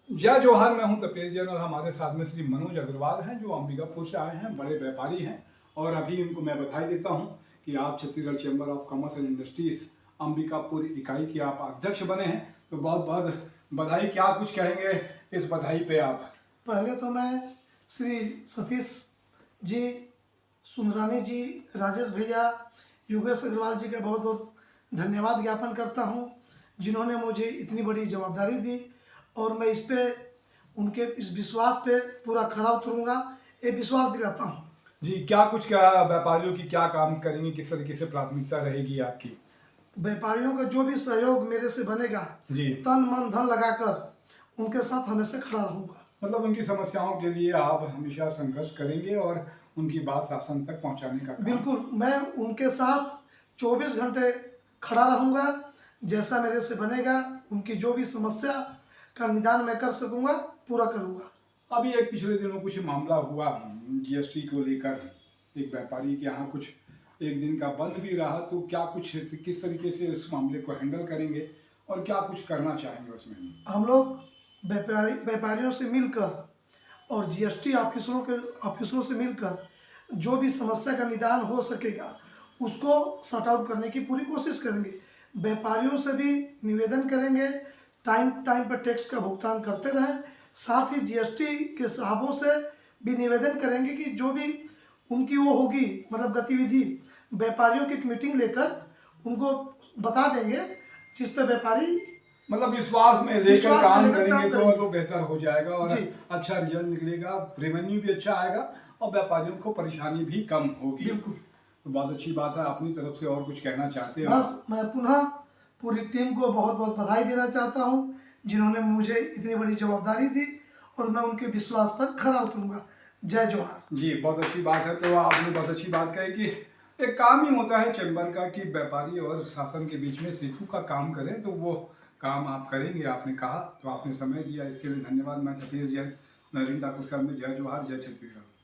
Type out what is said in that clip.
जय जोहार। मैं हूं तपेश जैन और हमारे साथ में श्री मनोज अग्रवाल हैं जो अंबिकापुर से आए हैं, बड़े व्यापारी हैं। और अभी इनको मैं बधाई देता हूं कि आप Chhattisgarh chamber of commerce and industries Ambikapur इकाई के आप अध्यक्ष बने हैं। तो बहुत बहुत बधाई। क्या कुछ कहेंगे इस बधाई पे आप? पहले तो मैं श्री सतीश जी, सुंदरानी जी, राजेश भैया, योगेश अग्रवाल जी का बहुत बहुत धन्यवाद ज्ञापन करता हूं, जिन्होंने मुझे इतनी बड़ी जवाबदारी दी और मैं इस पे उनके इस विश्वास पे पूरा खरा उतरूंगा, ये विश्वास दिलाता हूं। जी, क्या कुछ क्या व्यापारियों की क्या काम करेंगे, किस तरीके से प्राथमिकता रहेगी आपकी? व्यापारियों का जो भी सहयोग मेरे से बनेगा, जी, तन मन धन लगाकर उनके साथ हमेशा खड़ा रहूंगा। मतलब उनकी समस्याओं के लिए आप हमेशा संघर्ष करेंगे और उनकी बात शासन तक पहुंचाने का काम। बिल्कुल, मैं उनके साथ 24 घंटे खड़ा रहूंगा। जैसा मेरे से बनेगा, उनकी जो भी समस्या का निदान मैं कर सकूंगा, पूरा करूंगा। अभी एक पिछले दिनों कुछ मामला हुआ जीएसटी को लेकर, एक व्यापारी के यहाँ कुछ एक दिन का बंद भी रहा। तो क्या कुछ किस तरीके से इस मामले को हैंडल करेंगे और क्या कुछ करना चाहेंगे उसमें? हम लोग व्यापारियों से मिलकर और जीएसटी ऑफिसरों से मिलकर जो भी समस्या का निदान हो सकेगा, उसको सॉर्ट आउट करने की पूरी कोशिश करेंगे। व्यापारियों से भी निवेदन करेंगे, टाइम टाइम पर टैक्स का भुगतान करते रहें। साथ ही जीएसटी के साहबों से भी निवेदन करेंगे कि जो भी उनकी वो होगी, मतलब गतिविधि, व्यापारियों की एक मीटिंग लेकर उनको बता देंगे, जिस पे व्यापारी मतलब विश्वास में लेकर विश्वास में काम लेकर करेंगे काम तो करेंगे। तो बेहतर हो जाएगा और जी, अच्छा रिजल्ट निकलेगा, रेवेन्यू भी अच्छा आएगा और व्यापारियों को परेशानी भी कम होगी। बिल्कुल। तो बहुत अच्छी बात है। अपनी तरफ से और कुछ कहना चाहते हो? बस मैं पुनः पूरी टीम को बहुत बहुत बधाई देना चाहता हूं, जिन्होंने मुझे इतनी बड़ी जवाबदारी दी और मैं उनके विश्वास पर खरा उतरूंगा। जय जोहार। जी, बहुत अच्छी बात है। तो आपने बहुत अच्छी बात कही कि एक काम ही होता है चैम्बर का कि व्यापारी और शासन के बीच में सेतु का काम करें। तो वो काम आप करेंगे, आपने कहा। तो आपने समय दिया, इसके लिए धन्यवाद। मैं तपेश जैन, नरेंद्र डाकुस्कर में। जय जोहार, जय छत्तीसगढ़।